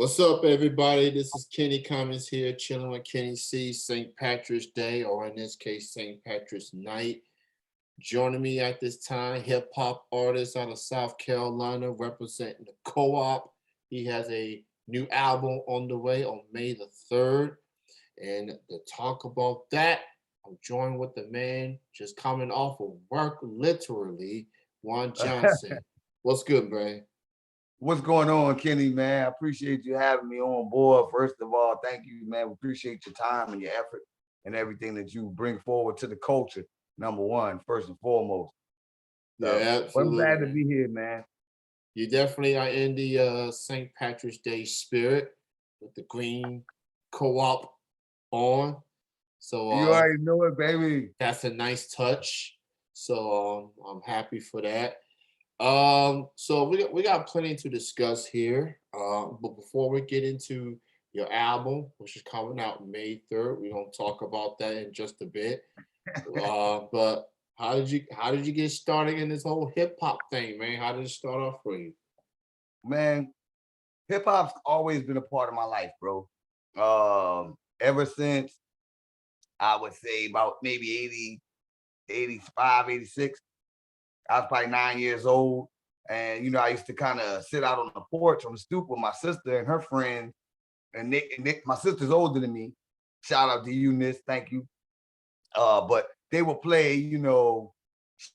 What's up, everybody? This is Kenny Cummins here, chilling with Kenny C. St. Patrick's Day, or in this case, St. Patrick's Night. Joining me at this time, hip hop artist out of South Carolina, representing the Co-op. He has a new album on the way on May the 3rd. And to talk about that, I'm joined with the man just coming off of work, literally, Juan Johnson. What's good, Bray? What's going on, Kenny, man? I appreciate you having me on board. First of all, thank you, man. We appreciate your time and your effort and everything that you bring forward to the culture. Number one, first and foremost. So, Yeah, but I'm glad to absolutely. be here, man. You definitely are in the St. Patrick's Day spirit with the green co-op on. So You already know it, baby. that's a nice touch. So I'm happy for that. So we got plenty to discuss here. But before we get into your album, which is coming out May 3rd, we're gonna talk about that in just a bit. But how did you get started in this whole hip hop thing, man? How did it start off for you? Man, hip hop's always been a part of my life, bro. Ever since I would say about maybe 80, 85, 86. I was probably 9 years old. And I used to kind of sit out on the porch on the stoop with my sister and her friends. And Nick, my sister's older than me. Shout out to you, Nis. Thank you. But they would play,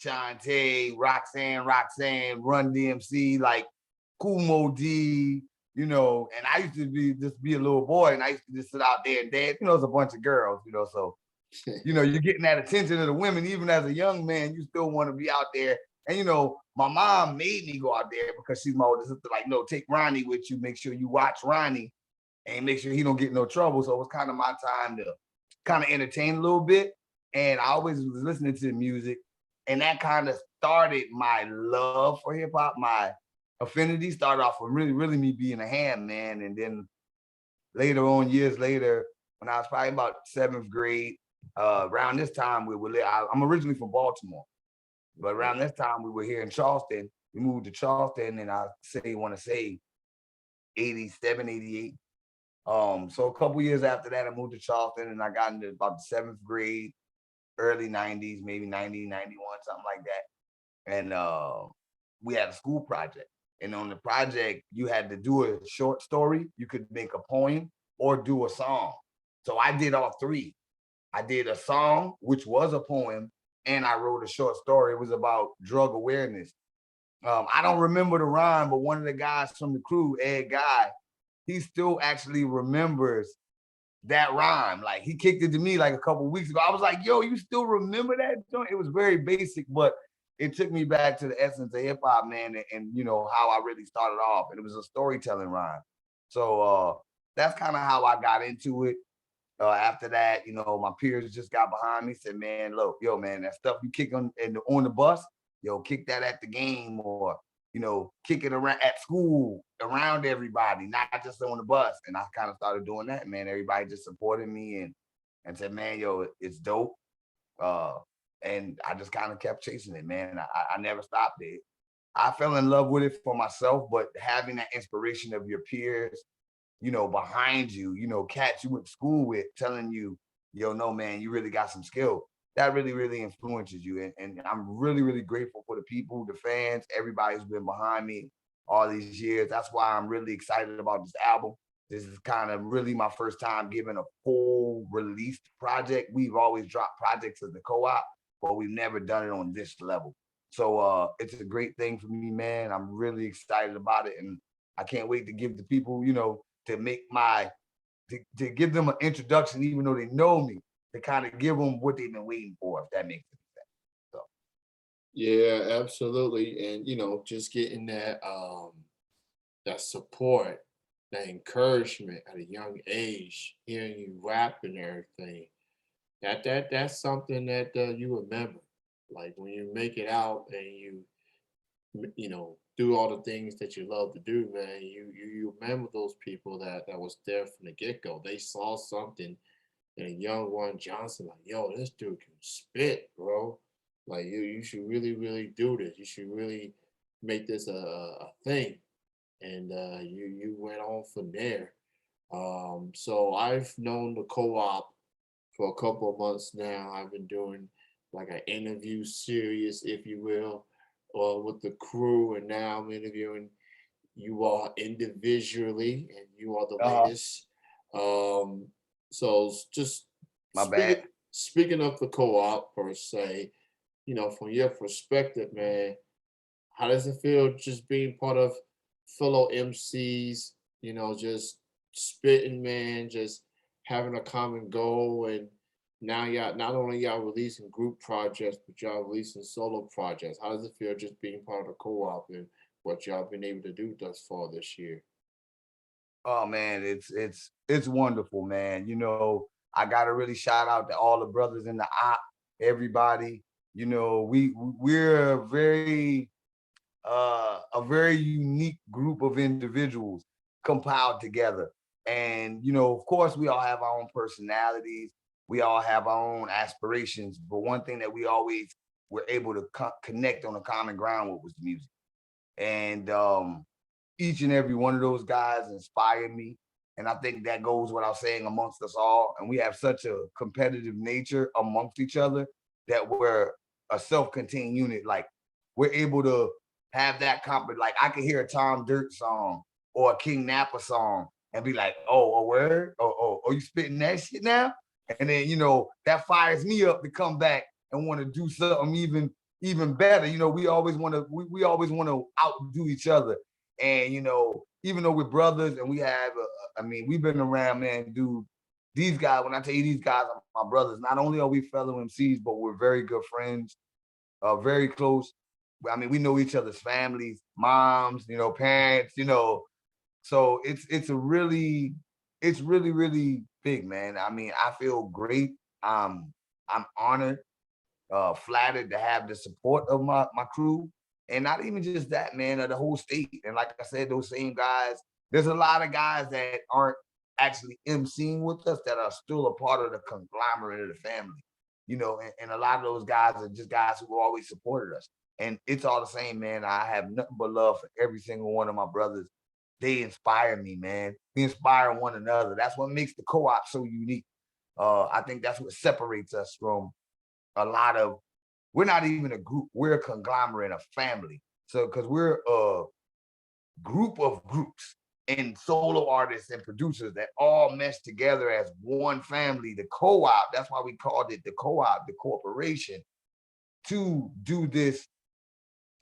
Shantae, Roxanne, Run DMC, like Kumo D, and I used to be a little boy and I used to just sit out there and dance. It's a bunch of girls, so you're getting that attention of the women, even as a young man, you still want to be out there. And my mom made me go out there because she's my older sister. Like, no, take Ronnie with you. Make sure you watch Ronnie and make sure he don't get no trouble. So it was kind of my time to kind of entertain a little bit. And I always was listening to the music, and that kind of started my love for hip hop. My affinity started off with really, really me being a ham man, and then later on, years later, when I was probably about seventh grade, around this time I'm originally from Baltimore, but around this time we were here in Charleston. We moved to Charleston, and want to say 87, 88. So a couple years after that, I moved to Charleston, and I got into about the seventh grade, early 90s, maybe 90, 91, something like that. And we had a school project. And on the project, you had to do a short story. You could make a poem or do a song. So I did all three. I did a song, which was a poem, and I wrote a short story. It was about drug awareness. I don't remember the rhyme, but one of the guys from the crew, Ed Guy, he still actually remembers that rhyme. Like, he kicked it to me like a couple weeks ago. I was like, yo, you still remember that joint? It was very basic, but it took me back to the essence of hip hop, man, and how I really started off. And it was a storytelling rhyme. So that's kind of how I got into it. After that, my peers just got behind me, said, man, look, yo, man, that stuff you kick on the bus, yo, kick that at the game, or, kick it around at school, around everybody, not just on the bus. And I kind of started doing that, man. Everybody just supported me and said, man, yo, it's dope. Uh, and I just kind of kept chasing it, man. I never stopped it. I fell in love with it for myself, but having that inspiration of your peers, behind you, cats you went to school with telling you, yo, no, man, you really got some skill. That really, really influences you. And I'm really, really grateful for the people, the fans, everybody who's been behind me all these years. That's why I'm really excited about this album. This is kind of really my first time giving a full released project. We've always dropped projects as the co-op, but we've never done it on this level. So it's a great thing for me, man. I'm really excited about it. And I can't wait to give the people, to make to give them an introduction, even though they know me, to kind of give them what they've been waiting for, if that makes sense. So Yeah, absolutely. And just getting that support, that encouragement at a young age, hearing you rap and everything, that's something that you remember. Like when you make it out and do all the things that you love to do, man. You remember those people that was there from the get go. They saw something in a young one Johnson, like, yo, this dude can spit, bro. Like you should really do this. You should really make this a thing. and you went on from there. So I've known the co-op for a couple of months now. I've been doing like an interview series, if you will, with the crew, and now I'm interviewing you all individually, and you are the Uh, latest. Um, so just my bad. speaking of the co-op per se, from your perspective, man, how does it feel just being part of fellow MCs? Just spitting, man, just having a common goal, and now y'all not only y'all releasing group projects, but y'all releasing solo projects. How does it feel just being part of the co-op and what y'all been able to do thus far this year? Oh man, it's wonderful, man. I gotta really shout out to all the brothers in the op, everybody. We're a very unique group of individuals compiled together. And of course, we all have our own personalities, we all have our own aspirations. But one thing that we always were able to connect on a common ground with was music. And each and every one of those guys inspired me. And I think that goes without saying amongst us all. And we have such a competitive nature amongst each other that we're a self-contained unit. Like we're able to have that like I can hear a Tom Dirt song or a King Napa song and be like, oh, a word? Oh, you spitting that shit now? And then, that fires me up to come back and want to do something even better. We always want to outdo each other. And even though we're brothers and we have, we've been around, man, dude. These guys, when I tell you these guys are my brothers, not only are we fellow MCs, but we're very good friends, very close. We know each other's families, moms, parents, So it's really, really big, man. I feel great. I'm honored, flattered to have the support of my crew, and not even just that, man, of the whole state. And like I said, those same guys. There's a lot of guys that aren't actually emceeing with us that are still a part of the conglomerate of the family. And a lot of those guys are just guys who always supported us. And it's all the same, man. I have nothing but love for every single one of my brothers. They inspire me, man. We inspire one another. That's what makes the co-op so unique. I think that's what separates us from a lot of, we're not even a group, we're a conglomerate, a family. So because we're a group of groups and solo artists and producers that all mesh together as one family, the co-op. That's why we called it the co-op, the corporation, to do this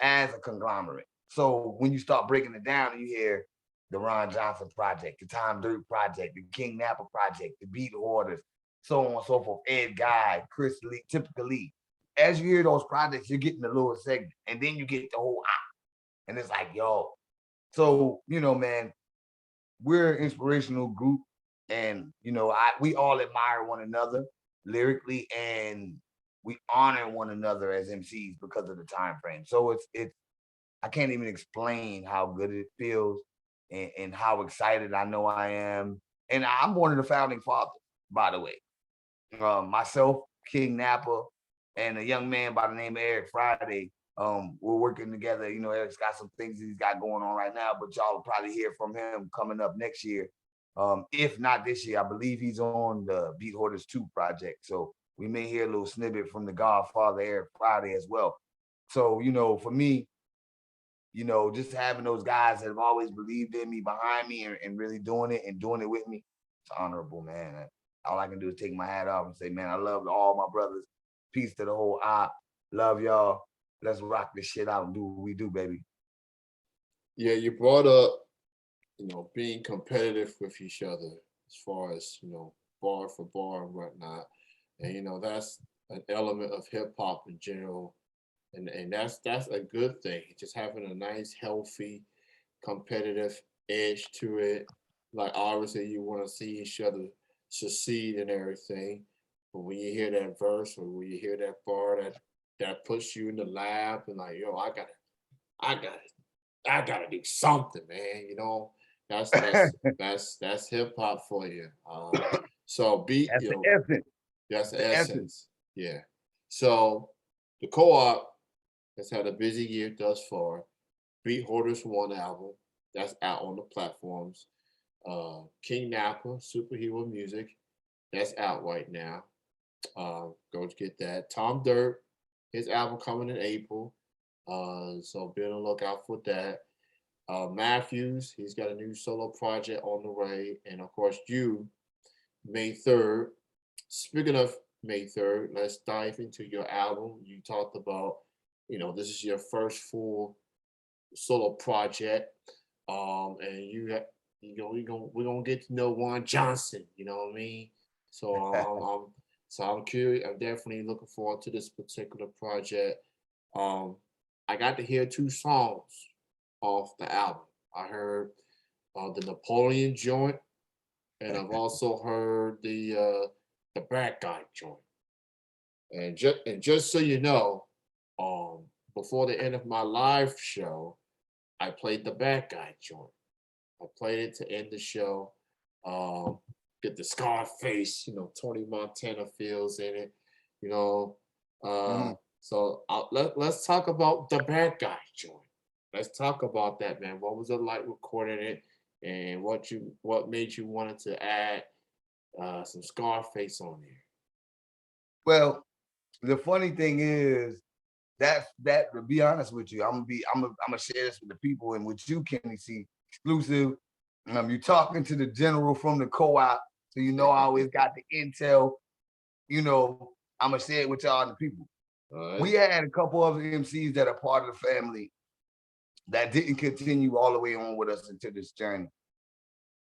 as a conglomerate. So when you start breaking it down and you hear the Ron Johnson Project, the Tom Dirt Project, the King Napa Project, the Beat Hoarders, so on and so forth, Ed Guy, Chris Lee, Typical Lee. As you hear those projects, you're getting the lower segment, and then you get the whole and it's like, yo. So, man, we're an inspirational group, and we all admire one another lyrically, and we honor one another as MCs because of the time frame. So it's I can't even explain how good it feels, and how excited I know I am. And I'm one of the founding fathers, by the way. Myself, King Napa, and a young man by the name of Eric Friday. We're working together. Eric's got some things he's got going on right now, but y'all will probably hear from him coming up next year. If not this year, I believe he's on the Beat Hoarders 2 project. So we may hear a little snippet from the Godfather Eric Friday as well. So, for me, just having those guys that have always believed in me, behind me, and really doing it and doing it with me, it's honorable, man. All I can do is take my hat off and say, man, I love all my brothers. Peace to the whole op. Love y'all. Let's rock this shit out and do what we do, baby. Yeah, you brought up, being competitive with each other as far as, bar for bar and whatnot. And, that's an element of hip hop in general. And that's a good thing. Just having a nice, healthy, competitive edge to it. Like obviously you want to see each other succeed and everything. But when you hear that verse or when you hear that bar that puts you in the lab and like, yo, I gotta do something, man. That's hip hop for you. So be That's the essence. that's the The essence. essence. Yeah. So the co-op has had a busy year thus far. Beat Hoarders 1 album, That's out on the platforms. King Napa, Superhero Music, that's out right now. Go to get that. Tom Dirt, his album coming in April. So be on the lookout for that. Matthews, he's got a new solo project on the way. And of course, you, May 3rd. Speaking of May 3rd, let's dive into your album. You talked about, this is your first full solo project. And we're gonna get to know Juan Johnson, you know what I mean? So I'm curious. I'm definitely looking forward to this particular project. I got to hear 2 songs off the album. I heard the Napoleon joint, and I've also heard the Bad Guy joint. And just so you know, before the end of my live show, I played the Bad Guy joint. I played it to end the show. Get the Scarface, Tony Montana feels in it, you know. Mhm. So let's talk about the Bad Guy joint. Let's talk about that, man. What was it like recording it, and what made you wanted to add some Scarface on there? Well, the funny thing is that to be honest with you, I'm gonna share this with the people and with you, Kenny C, exclusive. You talking to the general from the co-op, so I always got the intel. I'm gonna share it with y'all and the people. All We right. had a couple of MCs that are part of the family that didn't continue all the way on with us into this journey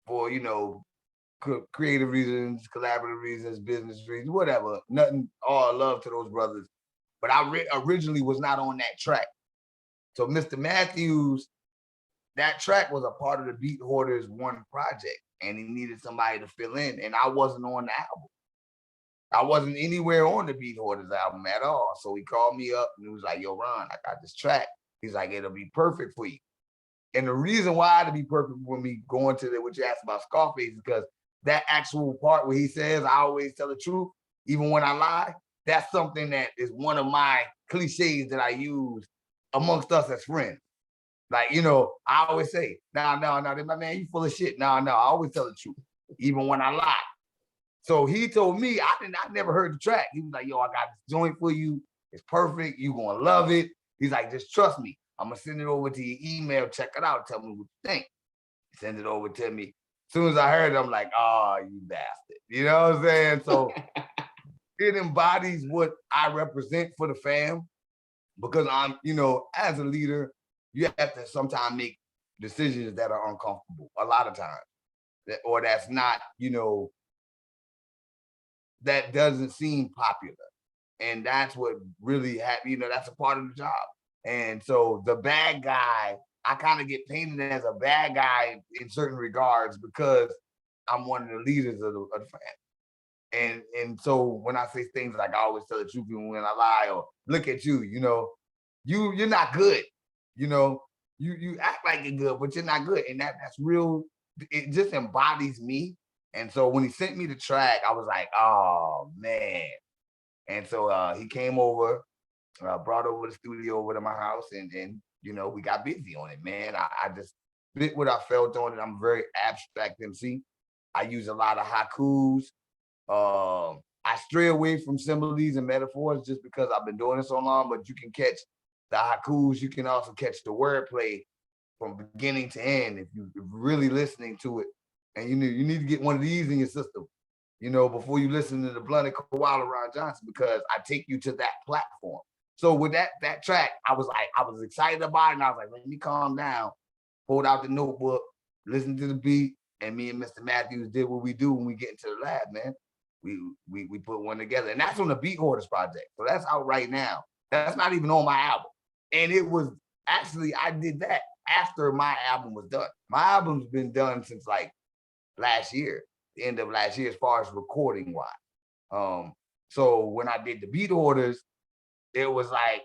for creative reasons, collaborative reasons, business reasons, whatever. Nothing, all love to those brothers. But I originally was not on that track. So Mr. Matthews, that track was a part of the Beat Hoarders One project, and he needed somebody to fill in, and I wasn't on the album. I wasn't anywhere on the Beat Hoarders album at all. So he called me up and he was like, "Yo, Ron, I got this track." He's like, "It'll be perfect for you." And the reason why it'll be perfect for me going to what you asked about Scarface is because that actual part where he says, "I always tell the truth, even when I lie," that's something that is one of my cliches that I use amongst us as friends. Like, I always say, no, no, no, my man, you full of shit. No, no, I always tell the truth, even when I lie. So he told me, I never heard the track. He was like, "Yo, I got this joint for you. It's perfect. You gonna love it." He's like, "Just trust me. I'm gonna send it over to your email. Check it out. Tell me what you think." Send it over to me. As soon as I heard it, I'm like, "Oh, you bastard." You know what I'm saying? So it embodies what I represent for the fam because I'm, as a leader, you have to sometimes make decisions that are uncomfortable a lot of times, or that's not, that doesn't seem popular. And that's what really that's a part of the job. And so the bad guy, I kind of get painted as a bad guy in certain regards because I'm one of the leaders of the family. And so when I say things like I always tell the truth even when I lie, or look at you, you're not good. You know, you act like you're good, but you're not good. And that's real, it just embodies me. And so when he sent me the track, I was like, oh man. And so he came over, brought over the studio over to my house, and we got busy on it, man. I just spit what I felt on it. I'm a very abstract MC. I use a lot of haikus. I stray away from similes and metaphors just because I've been doing it so long, but you can catch the haikus. You can also catch the wordplay from beginning to end if you're really listening to it. And you need to get one of these in your system, before you listen to the Blunt and Koala Ron Johnson, because I take you to that platform. So with that track, I was excited about it, and I was like, let me calm down, pulled out the notebook, listened to the beat, and me and Mr. Matthews did what we do when we get into the lab, man. We put one together, and that's on the Beat Hoarders project. So that's out right now. That's not even on my album. And it was actually, I did that after my album was done. My album's been done since like last year, the end of last year, as far as recording wise. So when I did the Beat Hoarders, it was like,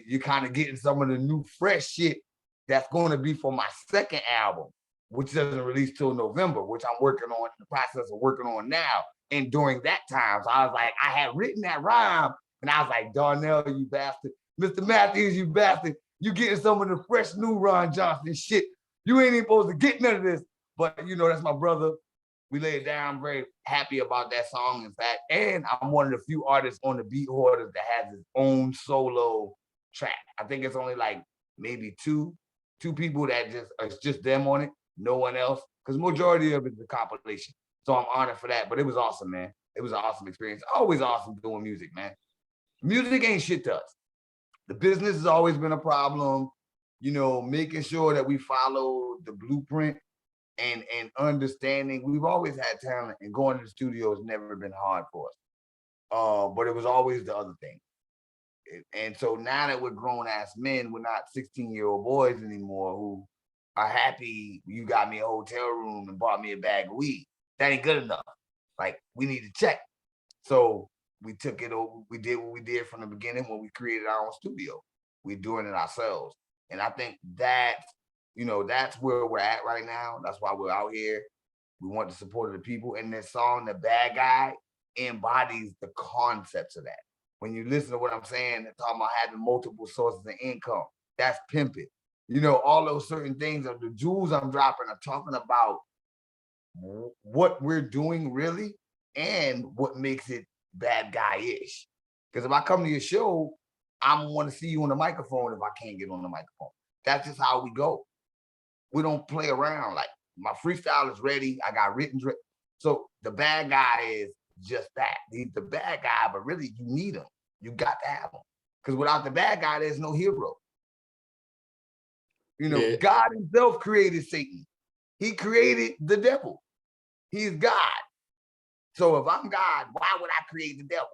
you're kind of getting some of the new fresh shit that's going to be for my second album, which doesn't release till November, which I'm working on, in the process of working on now. And during that time, so I was like, I had written that rhyme, and I was like, Darnell, you bastard, Mr. Matthews, you bastard, you getting some of the fresh new Ron Johnson shit You ain't even supposed to get none of this. But you know, that's my brother. We laid it down. I'm very happy about that song, in fact. And I'm one of the few artists on the Beat Hoarders that has his own solo track. I think it's only like maybe two people that it's just them on it, no one else. Because majority of it is a compilation. So I'm honored for that. But it was awesome, man. It was an awesome experience. Always awesome doing music, man. Music ain't shit to us. The business has always been a problem, you know, making sure that we follow the blueprint and understanding. We've always had talent, and going to the studio has never been hard for us. But it was always the other thing. And so now that we're grown ass men, we're not 16-year-old boys anymore who are happy you got me a hotel room and bought me a bag of weed. That ain't good enough. Like, we need to check. So we took it over. We did what we did from the beginning when we created our own studio. We're doing it ourselves. And I think that, you know, that's where we're at right now. That's why we're out here. We want the support of the people. And this song, The Bad Guy, embodies the concepts of that. When you listen to what I'm saying, they're talking about having multiple sources of income. That's pimping. You know, all those certain things of the jewels I'm dropping are talking about what we're doing really and what makes it bad guy-ish. Because if I come to your show, I want to see you on the microphone if I can't get on the microphone. That's just how we go. We don't play around. Like, my freestyle is ready. I got written. So the bad guy is just that. He's the bad guy, but really you need him. You got to have him. Because without the bad guy, there's no hero. You know, yeah. God himself created Satan. He created the devil. He's God. So if I'm God, why would I create the devil?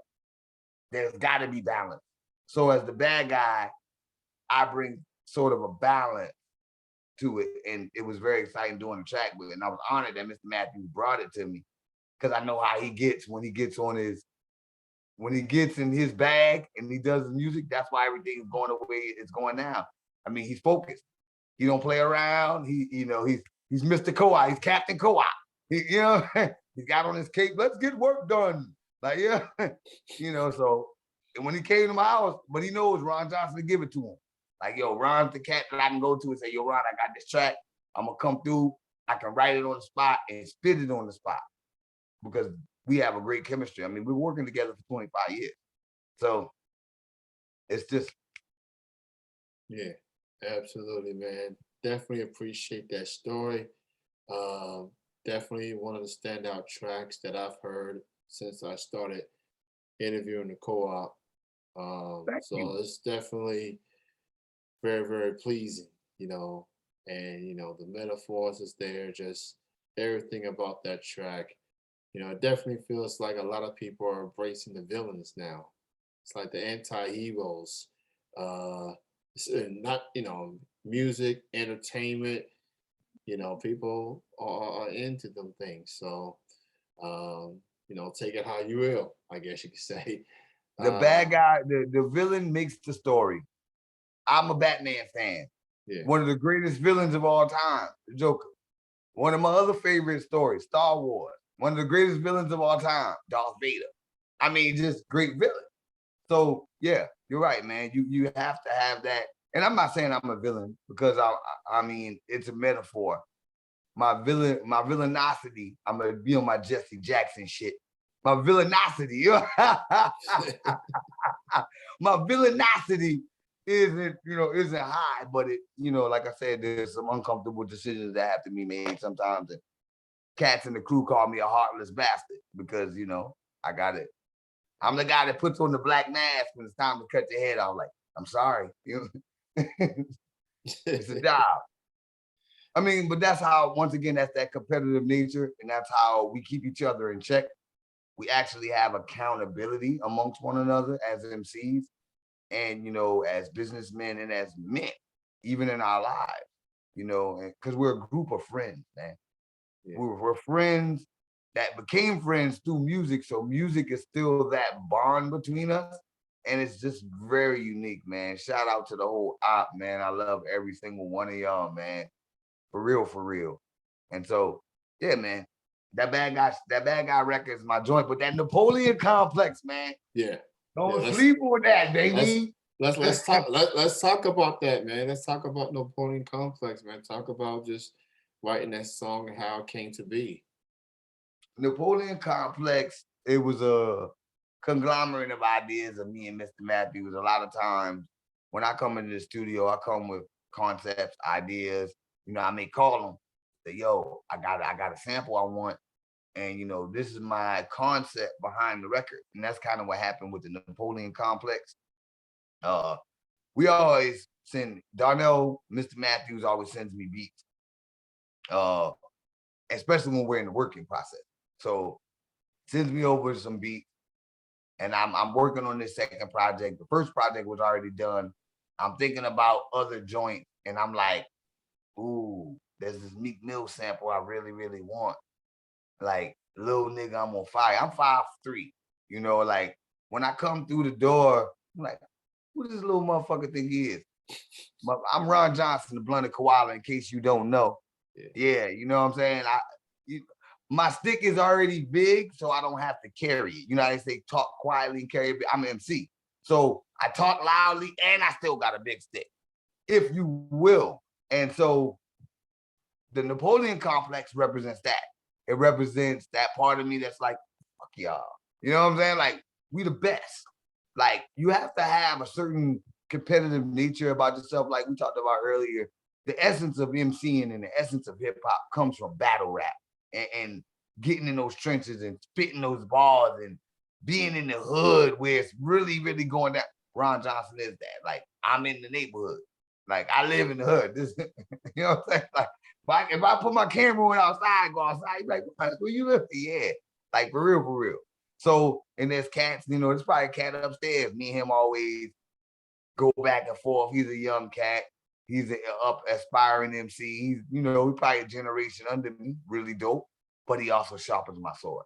There's got to be balance. So as the bad guy, I bring sort of a balance to it. And it was very exciting doing the track with it. And I was honored that Mr. Matthews brought it to me, because I know how he gets when he gets in his bag and he does his music. That's why everything is going the way it's going now. I mean, he's focused. He don't play around. He's Mr. Co-op. He's Captain Co-op. He's got on his cape. Let's get work done. Like, yeah, so and when he came to my house, but he knows Ron Johnson to give it to him. Like, yo, Ron's the cat that I can go to and say, yo, Ron, I got this track. I'm going to come through. I can write it on the spot and spit it on the spot, because we have a great chemistry. I mean, we're working together for 25 years. So it's just. Yeah, absolutely, man. Definitely appreciate that story. Definitely one of the standout tracks that I've heard since I started interviewing the co-op. So it's definitely very, very pleasing, and, the metaphors is there, just everything about that track. It definitely feels like a lot of people are embracing the villains now. It's like the anti-heroes. It's not, music, entertainment, people are into them things. So, take it how you will, I guess you could say. The bad guy, the villain makes the story. I'm a Batman fan. Yeah. One of the greatest villains of all time, the Joker. One of my other favorite stories, Star Wars. One of the greatest villains of all time, Darth Vader. I mean, just great villain. So yeah, you're right, man. You have to have that. And I'm not saying I'm a villain, because I mean, it's a metaphor. My villainosity, I'm gonna be on my Jesse Jackson shit. My villainosity, my villainosity isn't high, but it, like I said, there's some uncomfortable decisions that have to be made sometimes. And cats in the crew call me a heartless bastard because, I got it. I'm the guy that puts on the black mask when it's time to cut your head off. Like, I'm sorry. It's a job. I mean, but that's how, once again, that's that competitive nature, and that's how we keep each other in check. We actually have accountability amongst one another as MCs and, as businessmen and as men, even in our lives, because we're a group of friends, man. Yeah. We're friends that became friends through music. So music is still that bond between us. And it's just very unique, man. Shout out to the whole op, man. I love every single one of y'all, man. For real, for real. And so, yeah, man. That bad guy record is my joint, but that Napoleon complex, man. Yeah. Don't sleep on that, baby. let's talk about that, man. Let's talk about Napoleon Complex, man. Talk about just writing that song and how it came to be. Napoleon Complex, it was a conglomerate of ideas of me and Mr. Matthews. A lot of times when I come into the studio, I come with concepts, ideas. I may call them, say, yo, I got a sample I want. And this is my concept behind the record. And that's kind of what happened with the Napoleon Complex. Uh we always send Darnell, Mr. Matthews always sends me beats. Uh especially when we're in the working process. So sends me over some beats, and I'm working on this second project. The first project was already done. I'm thinking about other joints, and I'm like, ooh, there's this Meek Mill sample I really, really want. Like, little nigga, I'm on fire. I'm 5'3". Like when I come through the door, I'm like, who this little motherfucker think he is? But I'm Ron Johnson, the blunted koala, in case you don't know. Yeah, you know what I'm saying? My stick is already big, so I don't have to carry it. They say talk quietly and carry it. I'm an MC. So I talk loudly and I still got a big stick, if you will. And so the Napoleon Complex represents that. It represents that part of me that's like, fuck y'all. You know what I'm saying? Like, we the best. Like, you have to have a certain competitive nature about yourself, like we talked about earlier. The essence of MCing and the essence of hip hop comes from battle rap and getting in those trenches and spitting those bars and being in the hood where it's really, really going down. Ron Johnson is that. Like, I'm in the neighborhood. Like, I live in the hood. This, you know what I'm saying? Like, if I put my camera on outside, go outside, you like, where you live? Yeah. Like, for real, for real. So, and there's cats, there's probably a cat upstairs. Me and him always go back and forth. He's a young cat. He's an up aspiring MC. He's probably a generation under me, really dope, but he also sharpens my sword.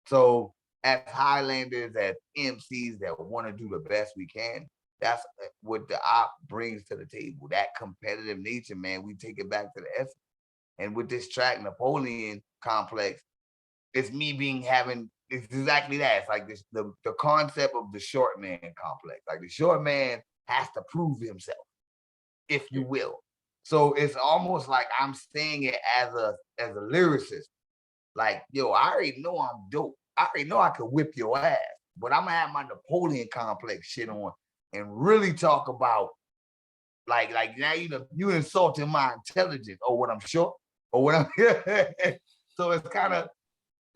So as Highlanders, as MCs that want to do the best we can, that's what the op brings to the table. That competitive nature, man, we take it back to the essence. And with this track, Napoleon Complex, it's me it's exactly that. It's like this, the concept of the short man complex. Like, the short man has to prove himself, if you will. So it's almost like I'm saying it as a lyricist. Like, yo, I already know I'm dope. I already know I could whip your ass, but I'm gonna have my Napoleon Complex shit on and really talk about like now you insulting my intelligence or what I'm short or what I'm. So it's kind of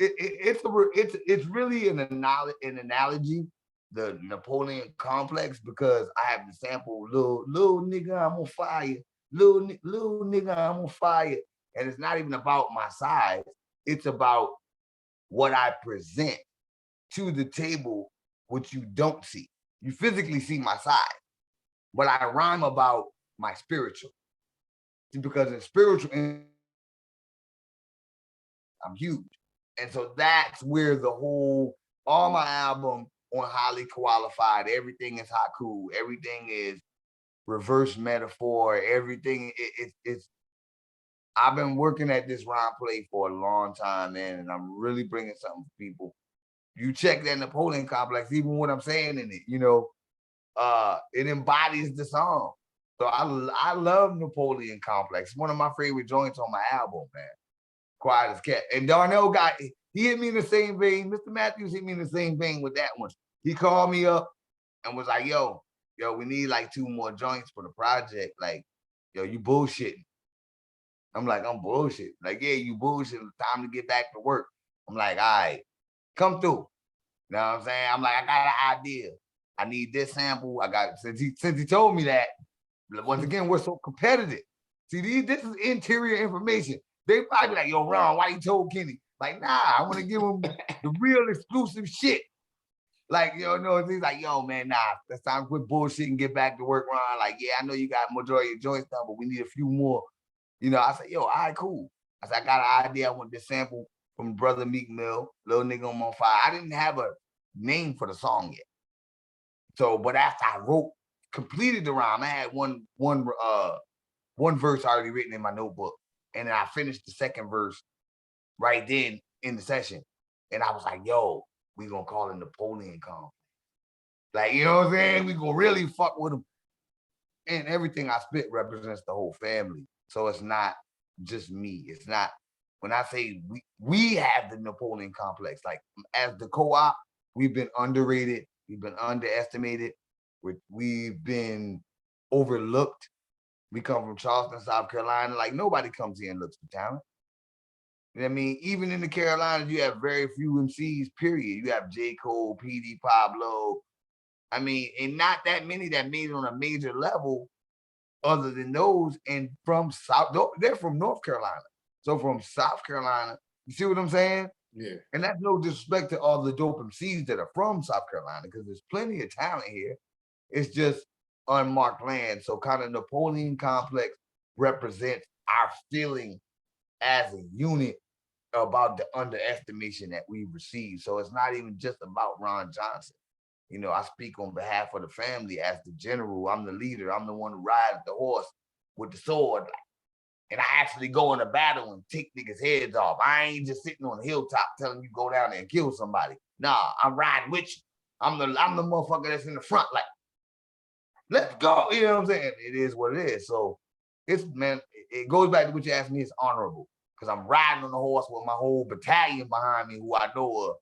it's really an analogy, the Napoleon Complex, because I have the sample little nigga I'm on fire, little nigga I'm on fire, and it's not even about my size. It's about what I present to the table, which you don't see. You physically see my size, but I rhyme about my spiritual, because in spiritual I'm huge. And so that's where all my album on Highly Qualified, everything is haiku, everything is reverse metaphor, everything, it's, I've been working at this rhyme play for a long time, man, and I'm really bringing something for people. You check that Napoleon Complex, even what I'm saying in it, it embodies the song. So I love Napoleon Complex. It's one of my favorite joints on my album, man. Quiet as cat. And Darnell he hit me in the same vein. Mr. Matthews hit me in the same vein with that one. He called me up and was like, yo, we need like 2 more joints for the project. Like, yo, you bullshitting. I'm like, I'm bullshit. Like, yeah, you bullshit. Time to get back to work. I'm like, all right, come through. You know what I'm saying? I'm like, I got an idea. I need this sample. Since he told me that, once again, we're so competitive. See, this is interior information. They probably be like, yo, Ron, why you told Kenny? Like, nah, I want to give him the real exclusive shit. Like, he's like, yo, man, nah, it's time to quit bullshit and get back to work, Ron. Like, yeah, I know you got majority of joints done, but we need a few more. I said, yo, all right, cool. I said, I got an idea. I want this sample from Brother Meek Mill, Little Nigga I'm on Fire. I didn't have a name for the song yet. So, but after I completed the rhyme, I had one verse already written in my notebook. And then I finished the second verse right then in the session. And I was like, yo, we gonna call it Napoleon Complex. Like, you know what I'm saying? We gonna really fuck with them. And everything I spit represents the whole family. So it's not just me. It's not when I say we have the Napoleon complex. Like as the co-op, we've been underrated, we've been underestimated, we've been overlooked. We come from Charleston, South Carolina. Like nobody comes here and looks for talent. You know what I mean? Even in the Carolinas, you have very few MCs, period. You have J. Cole, PD Pablo. I mean, and not that many that made it on a major level other than those. And from South, they're from North Carolina. So from South Carolina, you see what I'm saying? Yeah. And that's no disrespect to all the dope MCs that are from South Carolina, because there's plenty of talent here. It's just unmarked land. So kind of Napoleon complex represents our feeling as a unit about the underestimation that we received. So it's not even just about Ron Johnson. You know, I speak on behalf of the family as the general. I'm the leader. I'm the one who rides the horse with the sword. And I actually go in a battle and take niggas' heads off. I ain't just sitting on the hilltop telling you go down there and kill somebody. Nah, I'm riding with you. I'm the motherfucker that's in the front, like, let's go. You know what I'm saying? It is what it is. So it's, man, it goes back to what you asked me. It's honorable because I'm riding on the horse with my whole battalion behind me who I know are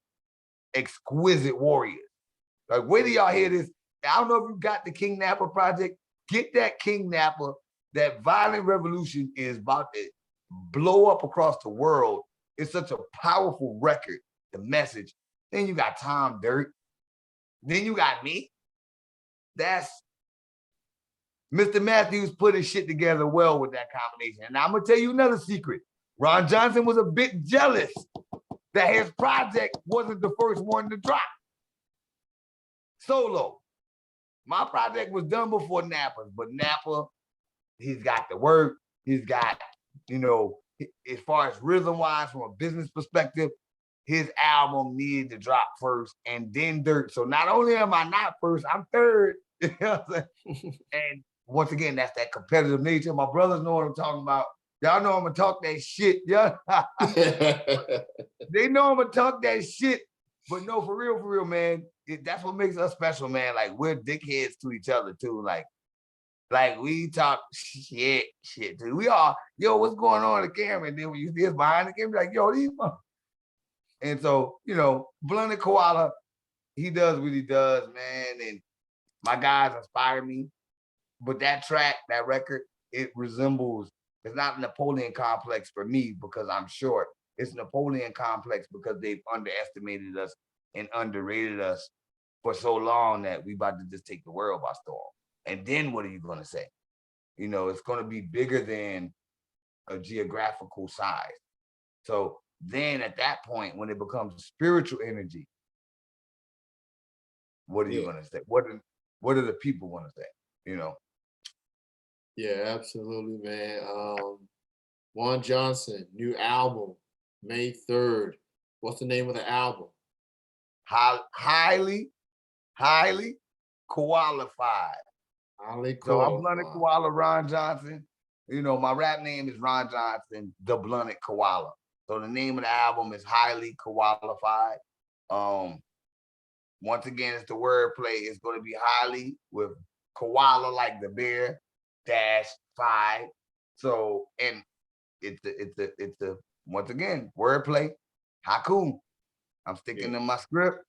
exquisite warriors. Like, where do y'all hear this? I don't know if you got the King Napper project. Get that King Napper. That Violent Revolution is about to blow up across the world. It's such a powerful record, the message. Then you got Tom Dirt. Then you got me. That's Mr. Matthews put his shit together well with that combination. And I'm gonna tell you another secret. Ron Johnson was a bit jealous that his project wasn't the first one to drop. Solo. My project was done before Napper's, but Napper, he's got the work. He's got, you know, as far as rhythm-wise, from a business perspective, his album needed to drop first and then Dirt. So not only am I not first, I'm third. You know what I'm saying? And once again, that's that competitive nature. My brothers know what I'm talking about. Y'all know I'm gonna talk that shit. Yeah. They know I'm gonna talk that shit. But no, for real, man. That's what makes us special, man. Like, we're dickheads to each other too. Like we talk shit, dude. We all, yo, what's going on the camera? And then when you see us behind the camera, like, yo, these. And so, you know, Blunted Koala, he does what he does, man. And my guys inspire me. But that track, that record, it resembles, it's not Napoleon complex for me because I'm short. It's Napoleon complex because they've underestimated us and underrated us for so long that we about to just take the world by storm. And then what are you going to say? You know, it's going to be bigger than a geographical size. So then at that point, when it becomes spiritual energy, what are you going to say? What do the people want to say? You know? Yeah, absolutely, man. Juan Johnson, new album, May 3rd. What's the name of the album? Highly qualified. So I'm Blunted Koala Ron Johnson. You know, my rap name is Ron Johnson, the Blunted Koala. So the name of the album is Highly Qualified. Once again, it's the wordplay. It's going to be highly with koala like the bear -5. So, and it's a once again wordplay, haiku. I'm sticking to my script.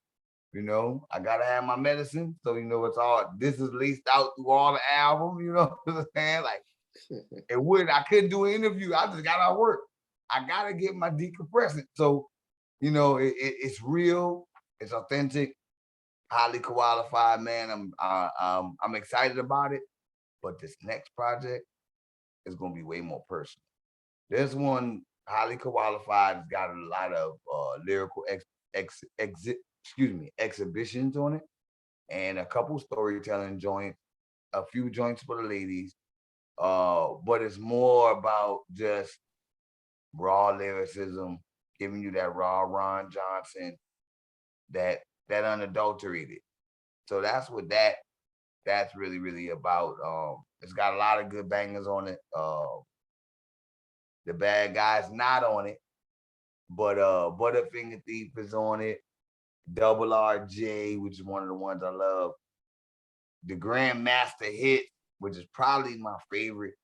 You know, I gotta have my medicine. So, you know, it's all, this is laced out through all the album, you know what I'm saying? Like, I couldn't do an interview. I just got out work. I gotta get my decompressant. So, you know, it's real, it's authentic, highly qualified, man. I'm excited about it. But this next project is gonna be way more personal. This one, highly qualified, has got a lot of lyrical exhibitions on it, and a couple storytelling joints, a few joints for the ladies. But it's more about just raw lyricism, giving you that raw Ron Johnson, that unadulterated. So that's what that's really, really about. It's got a lot of good bangers on it. The Bad Guy's not on it, but Butterfinger Thief is on it. Double RJ, which is one of the ones I love. the Grandmaster Hit, which is probably my favorite.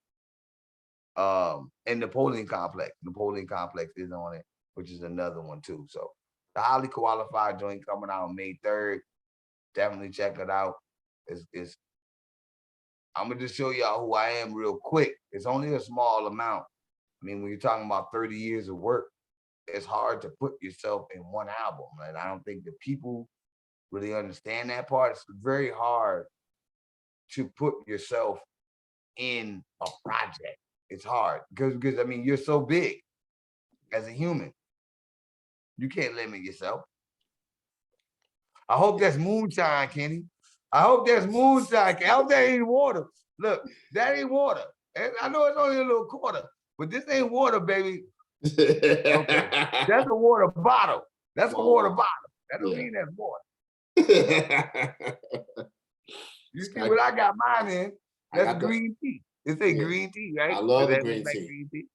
And Napoleon Complex. Napoleon Complex is on it, which is another one too. So the highly qualified joint coming out on May 3rd. Definitely check it out. It's I'm gonna just show y'all who I am real quick. It's only a small amount. I mean, when you're talking about 30 years of work, it's hard to put yourself in one album. And I don't think the people really understand that part. It's very hard to put yourself in a project. It's hard because I mean, you're so big as a human. You can't limit yourself. I hope that's moonshine, Kenny. I hope that's moonshine. I hope that ain't water. Look, that ain't water. And I know it's only a little quarter, but this ain't water, baby. Okay. That's a water bottle. That's a water bottle. That don't mean that's water. You see what I got mine in? That's green tea. It say green tea, right? I love the green tea.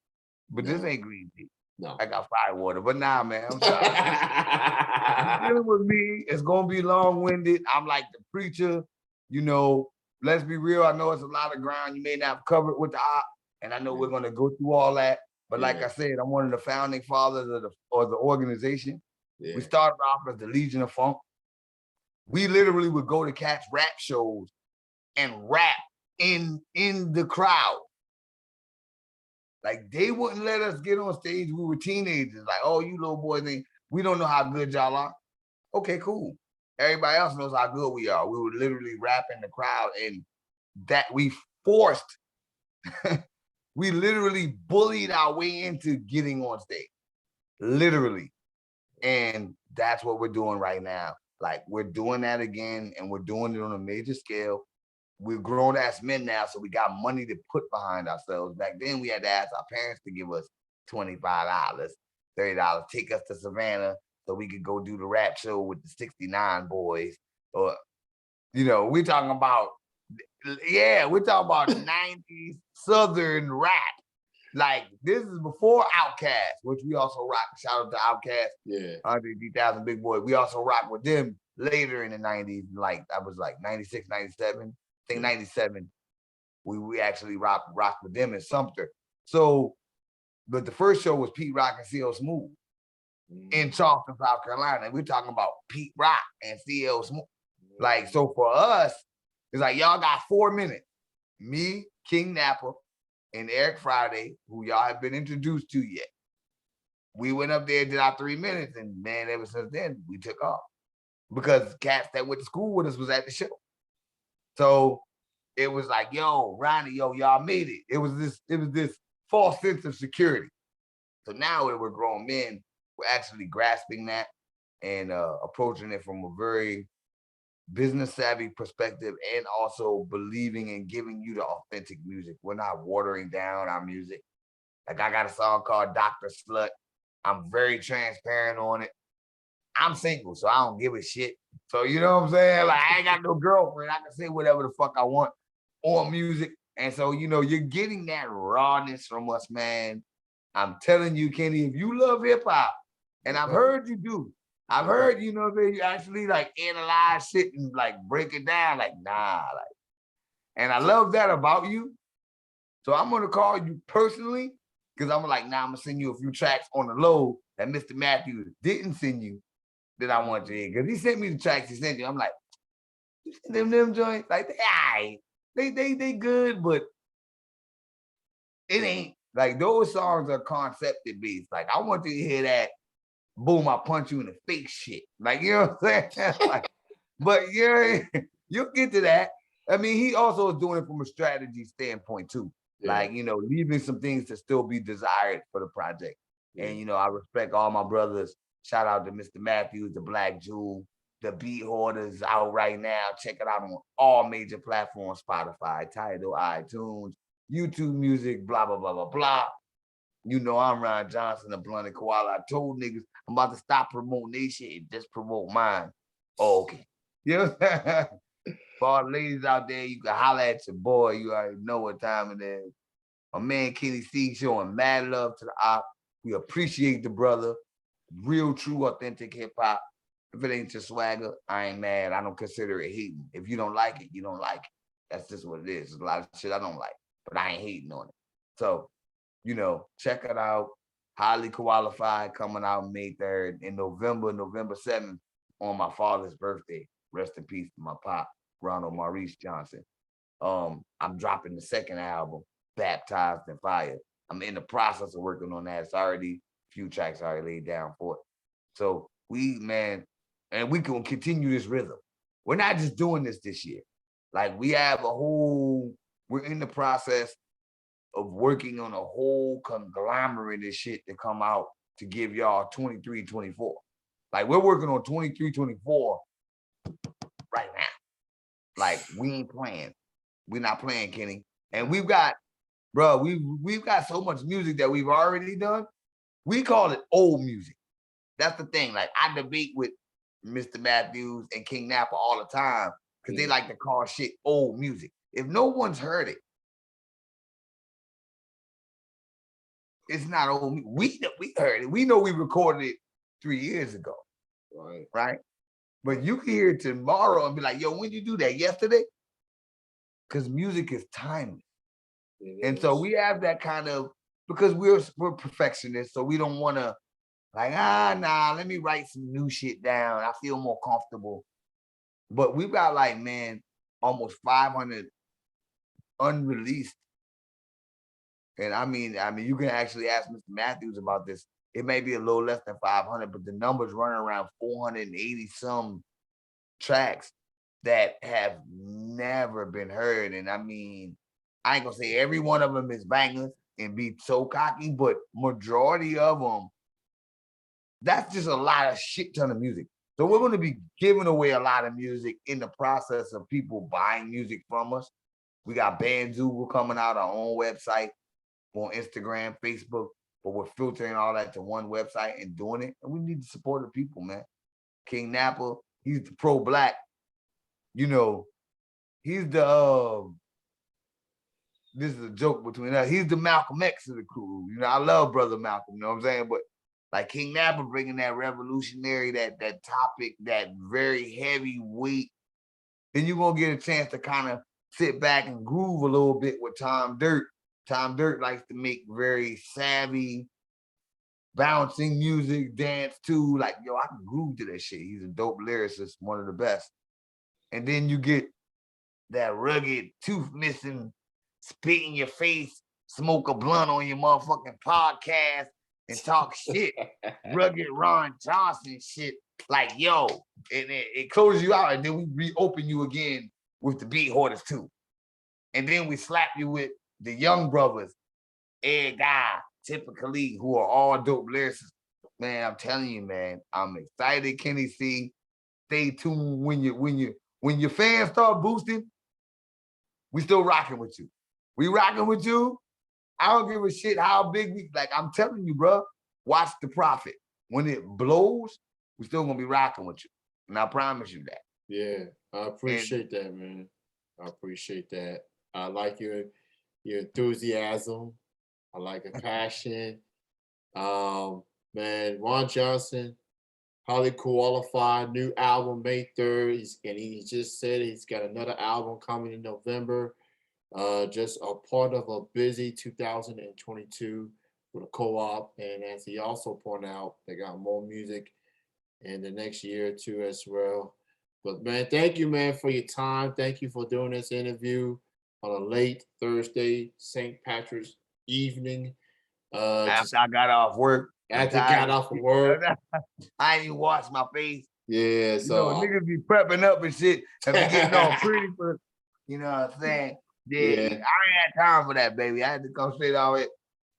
But this ain't green tea. No. I got fire water. But nah, man, I'm sorry. Dealing with me, it's gonna be long-winded. I'm like the preacher, you know. Let's be real. I know it's a lot of ground you may not have covered with the op, and I know we're gonna go through all that. But like I said, I'm one of the founding fathers of the organization. Yeah. We started off as the Legion of Funk. We literally would go to catch rap shows and rap in the crowd. Like they wouldn't let us get on stage. We were teenagers. Like, oh, you little boys, we don't know how good y'all are. Okay, cool. Everybody else knows how good we are. We would literally rap in the crowd, and that we forced. We literally bullied our way into getting on stage, literally. And that's what we're doing right now. Like we're doing that again, and we're doing it on a major scale. We're grown ass men now, so we got money to put behind ourselves. Back then, we had to ask our parents to give us $25, $30, take us to Savannah so we could go do the rap show with the 69 boys. Or, you know, we're talking about 90s Southern rap. Like this is before Outkast, which we also rock. Shout out to Outkast. Yeah. 100,000 Big Boy. We also rock with them later in the 90s. Like I was like 96, 97. I think 97. We actually rocked with them in Sumter. So, but the first show was Pete Rock and CL Smooth in Charleston, South Carolina. And we're talking about Pete Rock and CL Smooth. Like, so for us, it's like y'all got 4 minutes. Me, King Napper, and Eric Friday, who y'all have been introduced to yet. We went up there, did our 3 minutes, and man, ever since then, we took off. Because cats that went to school with us was at the show. So it was like, yo, Ronnie, yo, y'all made it. It was this false sense of security. So now that we're grown men, we're actually grasping that and approaching it from a very business savvy perspective, and also believing in giving you the authentic music. We're not watering down our music. Like I got a song called Dr. Slut. I'm very transparent on it. I'm single, so I don't give a shit. So you know what I'm saying? Like I ain't got no girlfriend. I can say whatever the fuck I want on music. And so, you know, you're getting that rawness from us, man. I'm telling you, Kenny, if you love hip hop, and I've heard you do, I've heard, you know, you actually like analyze shit and like break it down, like, nah, like, and I love that about you. So I'm gonna call you personally, because I'm like, nah, I'm gonna send you a few tracks on the low that Mr. Matthews didn't send you that I want to hear. Because he sent me the tracks he sent you. I'm like, you send them joints? Like, they good, but it ain't like those songs are concepted beats. Like, I want you to hear that. Boom, I punch you in the face shit. Like, you know what I'm saying? Like, but yeah, you'll get to that. I mean, he also is doing it from a strategy standpoint too. Yeah. Like, you know, leaving some things to still be desired for the project. Yeah. And, you know, I respect all my brothers. Shout out to Mr. Matthews, the Black Jewel, the Beat Hoarders out right now. Check it out on all major platforms, Spotify, Tidal, iTunes, YouTube Music, blah, blah, blah, blah, blah. You know, I'm Ron Johnson, the Blunted Koala. I told niggas I'm about to stop promoting their shit and just promote mine. Oh, okay. You know what I'm saying? For all the ladies out there, you can holler at your boy. You already know what time it is. My man Kenny C showing mad love to the op. We appreciate the brother. Real, true, authentic hip hop. If it ain't your swagger, I ain't mad. I don't consider it hating. If you don't like it, you don't like it. That's just what it is. There's a lot of shit I don't like, but I ain't hating on it. So, check it out. Highly Qualified coming out May 3rd. In November 7th, on my father's birthday. Rest in peace to my pop, Ronald Maurice Johnson. I'm dropping the second album, Baptized in Fire. I'm in the process of working on that. It's already a few tracks already laid down for it. So and we can continue this rhythm. We're not just doing this year. Like we're in the process of working on a whole conglomerate of shit to come out to give y'all 23, 24. Like we're working on 23, 24 right now. Like we ain't playing. We're not playing, Kenny. And we've got so much music that we've already done. We call it old music. That's the thing. Like I debate with Mr. Matthews and King Napa all the time because they like to call shit old music. If no one's heard it, it's not old. We heard it. We know we recorded it 3 years ago. Right. But you can hear it tomorrow and be like, yo, when you do that? Yesterday? Because music is timeless. And so we have that kind of, because we're perfectionists, so we don't want to like, let me write some new shit down. I feel more comfortable. But we've got almost 500 unreleased. And I mean, you can actually ask Mr. Matthews about this. It may be a little less than 500, but the numbers running around 480 some tracks that have never been heard. And I mean, I ain't gonna say every one of them is bangers and be so cocky, but majority of them, that's just a lot of shit ton of music. So we're going to be giving away a lot of music in the process of people buying music from us. We got Bandzoogle coming out, our own website, on Instagram, Facebook, but we're filtering all that to one website and doing it. And we need to support the people, man. King Napa, he's the pro-black. He's the this is a joke between us. He's the Malcolm X of the crew. I love Brother Malcolm, you know what I'm saying? But like King Napa bringing that revolutionary, that topic, that very heavy weight, then you're going to get a chance to kind of sit back and groove a little bit with Tom Dirt. Tom Dirt likes to make very savvy, bouncing music, dance too. Like, yo, I can groove to that shit. He's a dope lyricist, one of the best. And then you get that rugged, tooth missing, spit in your face, smoke a blunt on your motherfucking podcast and talk shit. Rugged Ron Johnson shit. Like, yo, and it closes you out, and then we reopen you again with the Beat Hoarders too. And then we slap you with the Young Brothers, Ed Guy, typically, who are all dope lyricists. Man, I'm telling you, man, I'm excited, Kenny C. Stay tuned when your fans start boosting. We still rocking with you. We rocking with you. I don't give a shit how big I'm telling you, bro, watch the profit. When it blows, we still gonna be rocking with you. And I promise you that. Yeah, I appreciate that, man. I appreciate that. I like your enthusiasm. I like your passion. Man, Ron Johnson, highly qualified, new album May 3rd. He just said he's got another album coming in November. Just a part of a busy 2022 with a co-op. And as he also pointed out, they got more music in the next year or two as well. But man, thank you, man, for your time. Thank you for doing this interview on a late Thursday, St. Patrick's evening. After I got off work. After got off of work. I ain't even washed my face. Yeah, so niggas be prepping up and shit and be getting all pretty for, you know what I'm saying? Yeah. I ain't had time for that, baby. I had to come straight out it.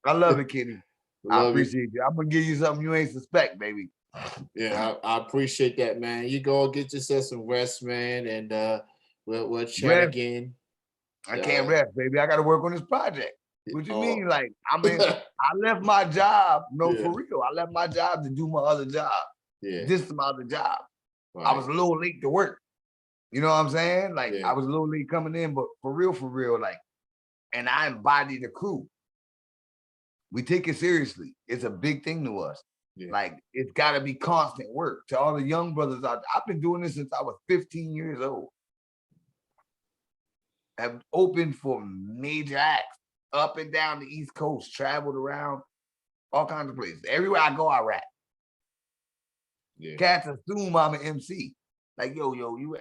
I love it, Kenny. I appreciate you. I'm gonna give you something you ain't suspect, baby. Yeah, I appreciate that, man. You go get yourself some rest, man, and we'll chat again. I can't rest, baby. I got to work on this project. What you mean? Like, I mean, I left my job. No, for real. I left my job to do my other job. Yeah. This is my other job. Right. I was a little late to work. You know what I'm saying? Like, I was a little late coming in, but for real, like, and I embody the crew. We take it seriously. It's a big thing to us. Yeah. Like it's got to be constant work. To all the young brothers out there, I've been doing this since I was 15 years old. I've opened for major acts up and down the East Coast, traveled around all kinds of places. Everywhere I go, I rap. Yeah. Cats assume I'm an MC. Like, yo, you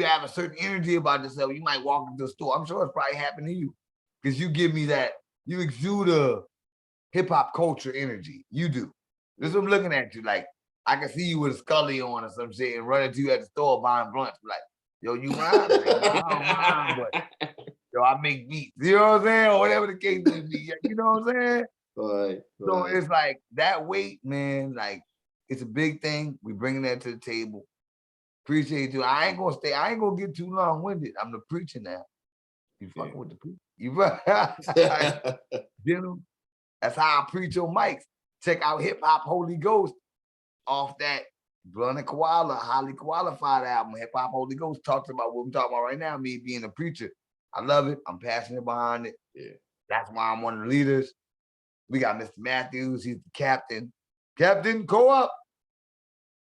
have a certain energy about yourself. You might walk into the store. I'm sure it's probably happened to you because you give me that. You exude a hip hop culture energy. You do. This is what I'm looking at you. Like, I can see you with a Scully on or some shit and run into you at the store buying blunts. Like, yo, you rhyme? Like, no, I don't rhyme, but yo, I make beats. You know what I'm saying? Or whatever the case may be. You know what I'm saying? Right. So Right. it's like that weight, man. Like, it's a big thing. We bringing that to the table. Appreciate you. I ain't gonna get too long-winded. I'm the preacher now. You fucking with the preacher. You you know, that's how I preach on mics. Check out Hip Hop Holy Ghost off that Brother Koala, highly qualified album. Hip Hop Holy Ghost talks about what we're talking about right now, me being a preacher. I love it. I'm passionate behind it. Yeah. That's why I'm one of the leaders. We got Mr. Matthews. He's the captain. Captain Co-op.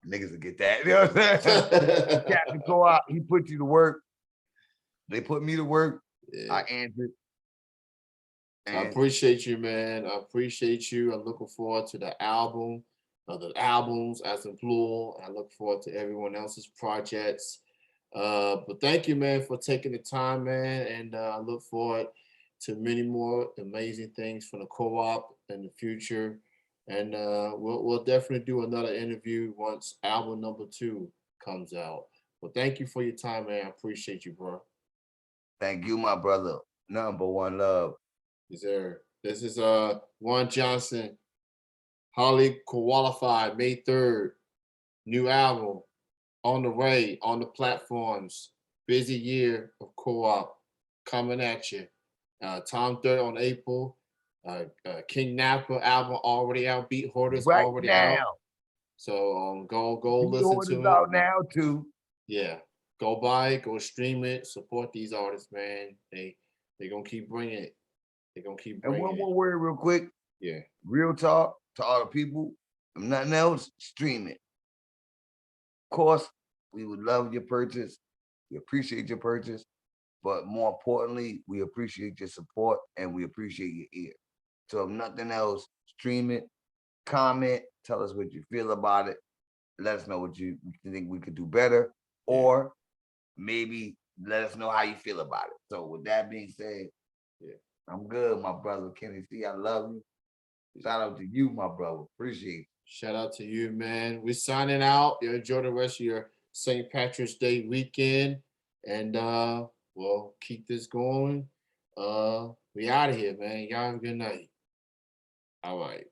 Niggas will get that. You know what I'm saying? Captain Co-op, he put you to work. They put me to work. Yeah. I answered. I appreciate you, man. I appreciate you. I'm looking forward to the albums as in plural. I look forward to everyone else's projects. But thank you, man, for taking the time, man. And I look forward to many more amazing things from the co-op in the future. And we'll definitely do another interview once album number 2 comes out. Well, thank you for your time, man. I appreciate you, bro. Thank you, my brother. Number one love. Yes, sir. This is Juan Johnson, highly qualified, May 3rd, new album on the way, on the platforms. Busy year of co-op coming at you. Tom Dirt on April. King Napa album already out. Beat Hoarders Right already now. out. So go Beat listen Hoarders to out it. now too. Yeah, go buy it, go stream it, support these artists, man. They gonna keep bringing it. They're gonna keep And bringing one it. more word real quick. Yeah. Real talk to all the people. If nothing else, stream it. Of course, we would love your purchase. We appreciate your purchase. But more importantly, we appreciate your support and we appreciate your ear. So if nothing else, stream it, comment, tell us what you feel about it. Let us know what you think we could do better, or maybe let us know how you feel about it. So with that being said, yeah, I'm good, my brother. Kenny C, I love you. Shout out to you, my brother. Appreciate it. Shout out to you, man. We're signing out. You enjoy the rest of your St. Patrick's Day weekend. And we'll keep this going. We out of here, man. Y'all have a good night. All right.